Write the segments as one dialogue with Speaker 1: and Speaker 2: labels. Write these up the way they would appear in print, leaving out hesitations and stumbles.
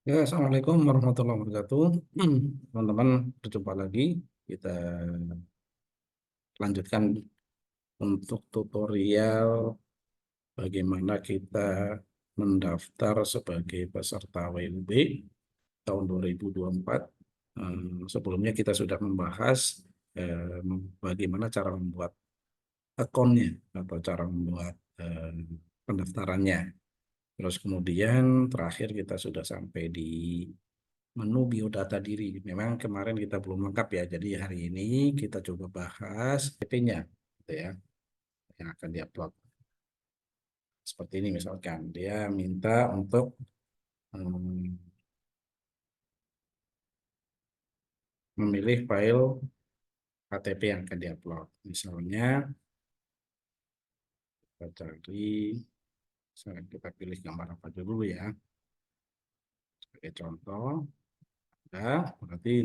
Speaker 1: Ya, Assalamualaikum warahmatullahi wabarakatuh. Teman-teman, berjumpa lagi. Kita lanjutkan untuk tutorial bagaimana kita mendaftar sebagai peserta WUB tahun 2024. Sebelumnya kita sudah membahas eh, bagaimana cara membuat akunnya atau cara membuat pendaftarannya. Terus kemudian terakhir kita sudah sampai di menu biodata diri. Memang kemarin kita belum lengkap ya, jadi hari ini kita coba bahas PP-nya, gitu ya, yang akan diupload. Seperti ini misalkan, dia minta untuk memilih file KTP yang akan diupload. Misalnya, kita cari, kita pilih gambar apa dulu ya, sebagai contoh. Nah, berarti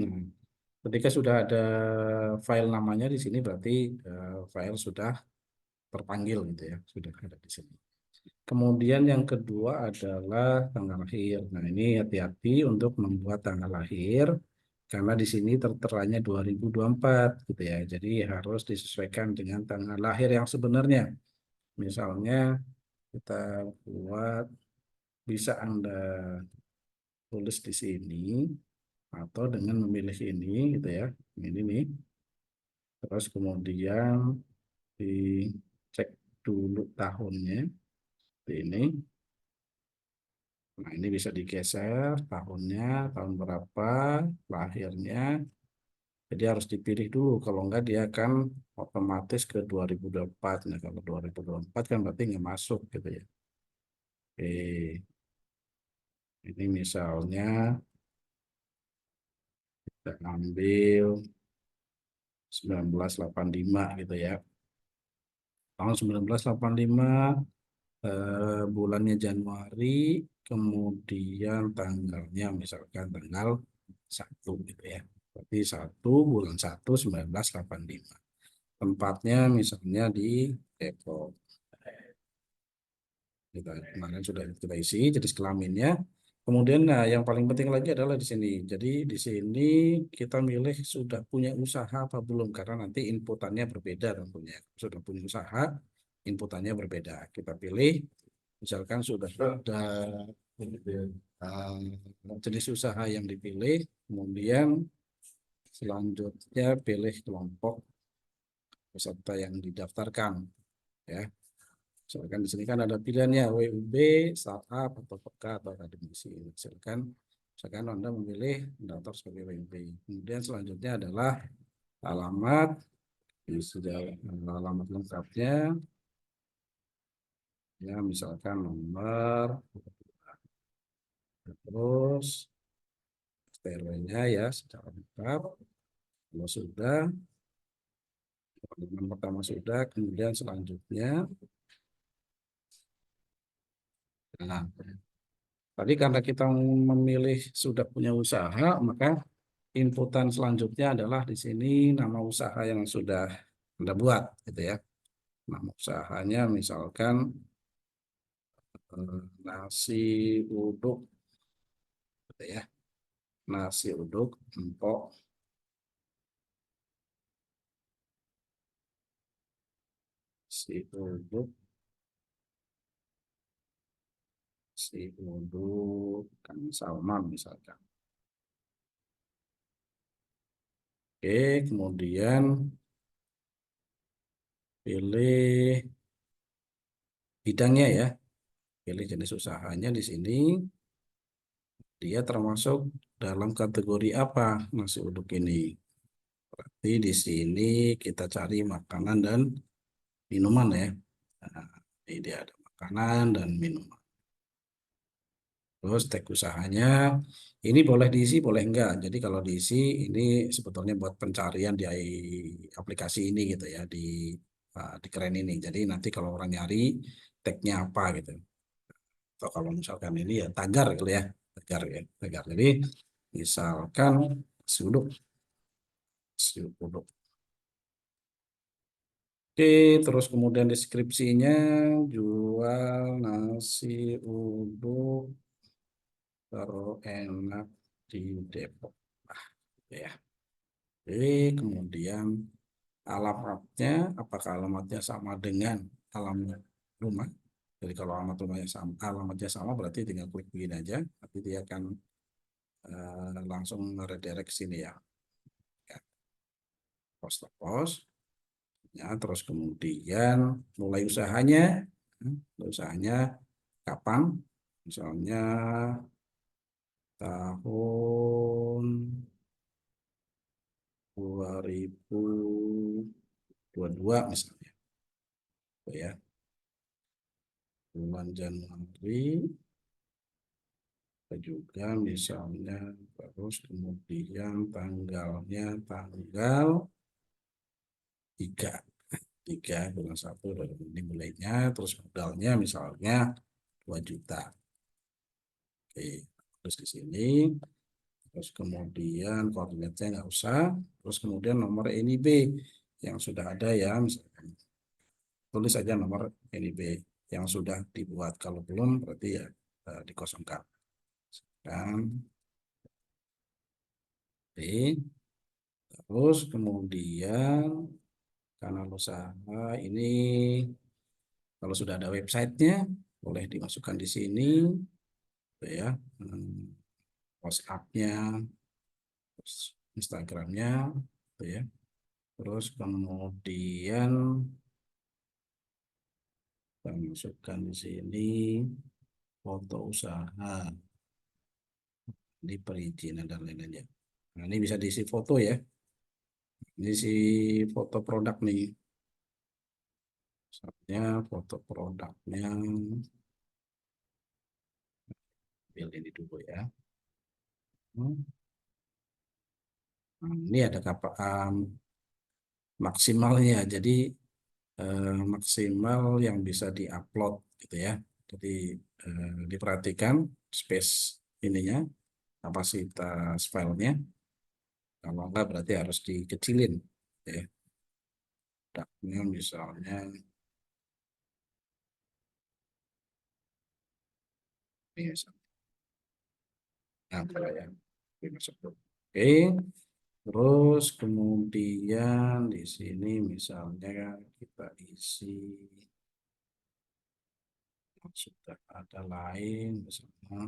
Speaker 1: ketika sudah ada file namanya di sini, berarti file sudah terpanggil gitu ya, sudah ada di sini. Kemudian yang kedua adalah tanggal lahir. Nah, ini hati-hati untuk membuat tanggal lahir karena di sini terteranya 2024 gitu ya. Jadi harus disesuaikan dengan tanggal lahir yang sebenarnya. Misalnya kita buat, bisa Anda tulis di sini atau dengan memilih ini gitu ya. Ini nih. Terus kemudian dicek dulu tahunnya. Ini. Nah, ini bisa digeser tahunnya, tahun berapa, lahirnya. Jadi harus dipilih dulu, kalau enggak dia akan otomatis ke 2024. Nah, kalau 2024 kan berarti nggak masuk gitu ya. Oke, ini misalnya kita ambil 1985 gitu ya. Tahun 1985, bulannya Januari, kemudian tanggalnya misalkan tanggal 1 gitu ya. Berarti 1 bulan 1 1985. Tempatnya misalnya di Depok. Kita kemarin sudah kita isi jenis kelaminnya. Kemudian nah yang paling penting lagi adalah di sini. Jadi di sini kita milih sudah punya usaha apa belum karena nanti inputannya berbeda tentunya. Sudah punya usaha, inputannya berbeda. Kita pilih misalkan sudah ada jenis usaha yang dipilih, kemudian selanjutnya pilih kelompok peserta yang didaftarkan ya. Misalkan di sini kan ada pilihannya WUB, startup, atau PK, atau akademisi. Misalkan Anda memilih mendaftar sebagai WUB. Kemudian selanjutnya adalah alamat, ini sudah alamat lengkapnya, ya misalkan nomor, terus STRW-nya ya secara lengkap. Kalau sudah, yang pertama sudah, kemudian selanjutnya, nah, tadi karena kita memilih sudah punya usaha, maka inputan selanjutnya adalah di sini nama usaha yang sudah Anda buat, gitu ya. Nama usahanya misalkan nasi uduk, gitu ya. Nasi uduk empok, si uduk, si uduk, kan Salman misalkan. Oke, kemudian pilih bidangnya ya, pilih jenis usahanya di sini. Dia termasuk dalam kategori apa nasi uduk ini? Berarti di sini kita cari makanan dan minuman ya. Nah, ini dia ada makanan dan minuman. Terus tag usahanya ini boleh diisi, boleh enggak. Jadi kalau diisi ini sebetulnya buat pencarian di aplikasi ini gitu ya, di Keren ini. Jadi nanti kalau orang nyari tagnya apa gitu. Atau kalau misalkan ini ya tagar gitu ya, tagar ya, tagar. Jadi misalkan suduk, suduk. Oke, terus kemudian deskripsinya jual nasi uduk terenak di Depok. Nah, gitu ya. Oke, kemudian alamatnya, apakah alamatnya sama dengan alamat rumah? Jadi kalau alamatnya sama berarti tinggal klik begini aja, nanti dia akan langsung redirect sini ya. Ya, post pos, ya, terus kemudian mulai usahanya, kapan? Misalnya tahun 2022 misalnya, ya, bulan Januari juga misalnya, terus kemudian tanggalnya tanggal 3 bulan 1 dari ini mulainya, terus modalnya misalnya 2 juta. Oke, terus di sini, terus kemudian koordinatnya nggak usah, terus kemudian nomor NIB yang sudah ada ya, misalkan tulis saja nomor NIB yang sudah dibuat, kalau belum berarti ya dikosongkan. Dan terus kemudian kanal usaha ini kalau sudah ada websitenya boleh dimasukkan di sini, gitu ya. WhatsApp-nya, terus Instagram-nya, gitu ya. Terus kemudian kita masukkan di sini foto usaha, di perizinan dan lain-lainnya. Nah, ini bisa diisi foto ya. Ini si foto produk nih. Misalnya foto produknya, pilih ini dulu ya. Nah, ini ada maksimalnya. Jadi maksimal yang bisa diupload gitu ya. Jadi diperhatikan space ininya, kapasitas filenya. Kalau enggak berarti harus dikecilin ya. Produknya misalnya ini misalnya. Nah, kalau yang ini masuk dulu. Oke, terus kemudian di sini misalnya kita isi sudah ada lain misalnya.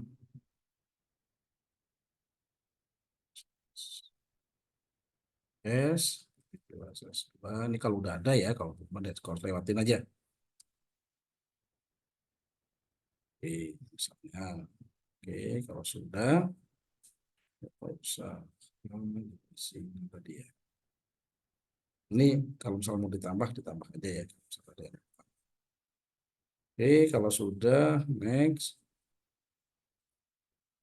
Speaker 1: S, ini kalau udah ada ya, kalau belum ada skor lewatin aja. Oke, misalnya, oke, kalau sudah, apa usah sini tadi ya. Ini kalau misalnya mau ditambah aja ya. Oke, kalau sudah, next.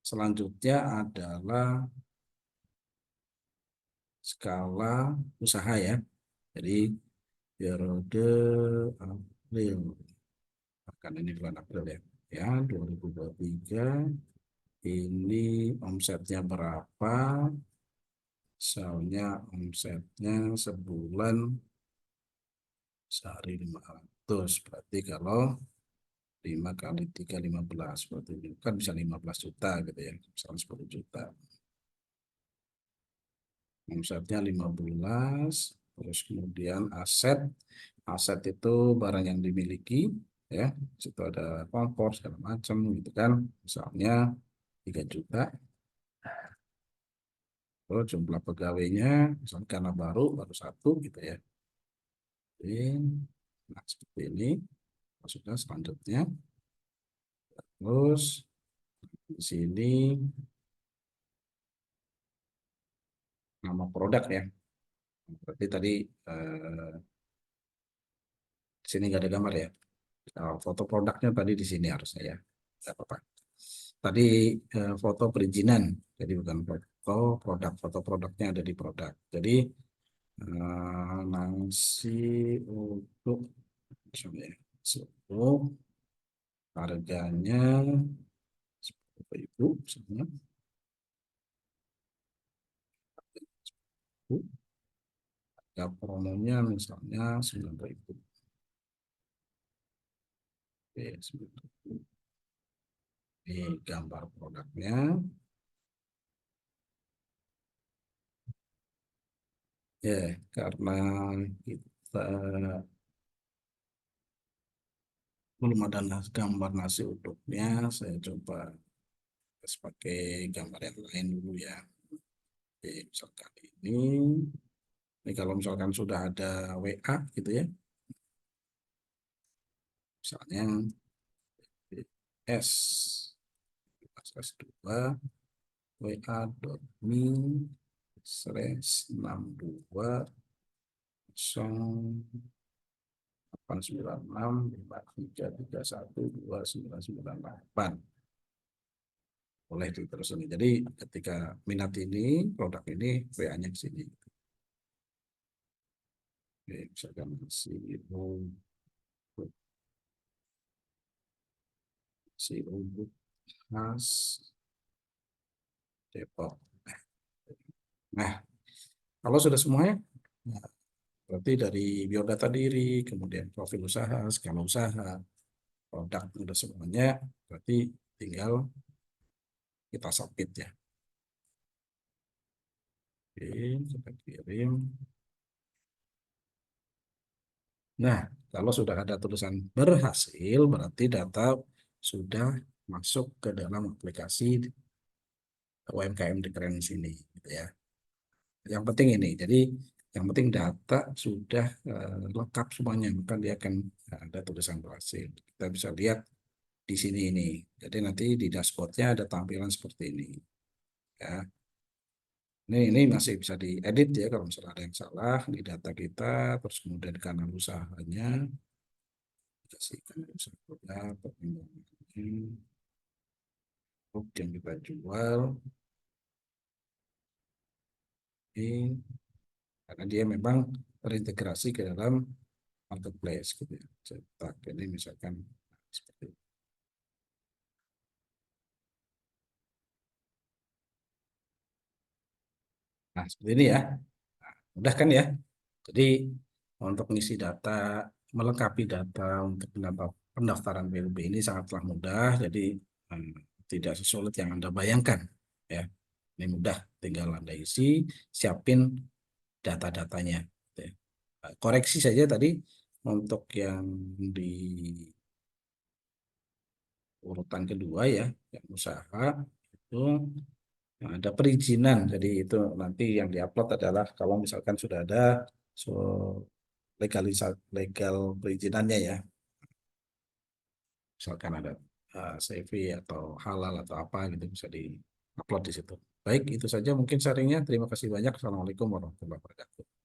Speaker 1: Selanjutnya adalah skala usaha ya. Jadi periode April, karena ini bulan April ya. Ya, 2023 ini omsetnya berapa? Misalnya omsetnya sebulan sehari 500, berarti kalau 5 kali 3 15, berarti kan bisa 15 juta gitu ya, misalnya 10 juta. Omsetnya 15, terus kemudian aset itu barang yang dimiliki ya, situ ada kompor segala macam gitu kan, misalnya 3 juta. Terus jumlah pegawainya misalnya karena baru satu gitu ya. Oke. Nah, seperti ini. Maksudnya selanjutnya. Terus di sini nama produk ya. Berarti tadi eh, di sini nggak ada gambar ya. Foto produknya tadi di sini harusnya ya. Nggak apa-apa. Tadi foto perizinan. Jadi bukan foto produk. Foto produknya ada di produk. Jadi nasi untuk misalnya untuk harganya 10.000 misalnya. Ya, promonya misalnya 9.000. Oke, 9.000. Ini gambar produknya. Ya, karena kita belum ada gambar nasi uduknya, saya coba pakai gambar yang lain dulu ya. Oke, misalkan ini kalau misalkan sudah ada WA gitu ya, misalnya S S2 WA.me //6208653312998 boleh diterus ini. Jadi ketika minat ini produk ini WA-nya ke sini. Oke, misalkan si rubut khas Depok. Nah, kalau sudah semuanya, nah, berarti dari biodata diri, kemudian profil usaha, skala usaha, produk udah semuanya, berarti tinggal kita submit ya. Oke, kita kirim. Nah, kalau sudah ada tulisan berhasil, berarti data sudah masuk ke dalam aplikasi UMKM di Keren sini, gitu ya. Yang penting ini, jadi yang penting data sudah lengkap semuanya, maka dia akan ada tulisan berhasil. Kita bisa lihat di sini ini. Jadi nanti di dashboardnya ada tampilan seperti ini. Ya, ini masih bisa diedit ya kalau misalnya ada yang salah di data kita, terus kemudian kanal usahanya, kasih kanal usaha, perkembangan produk yang kita jual, ini karena dia memang terintegrasi ke dalam marketplace gitu ya. Cetak ini misalkan seperti itu. Nah, seperti ini ya. Mudah kan ya? Jadi untuk mengisi data, melengkapi data untuk pendaftaran BLB ini sangatlah mudah. Jadi eh, tidak sesulit yang Anda bayangkan. Ya, ini mudah. Tinggal Anda isi, siapin data-datanya. Gitu ya. Koreksi saja tadi untuk yang di urutan kedua ya, yang usaha itu ada perizinan. Jadi itu nanti yang diupload adalah kalau misalkan sudah ada so, legal perizinannya ya. Misalkan ada CV atau halal atau apa gitu bisa diupload di situ. Baik, itu saja mungkin sharingnya. Terima kasih banyak. Assalamualaikum warahmatullahi wabarakatuh.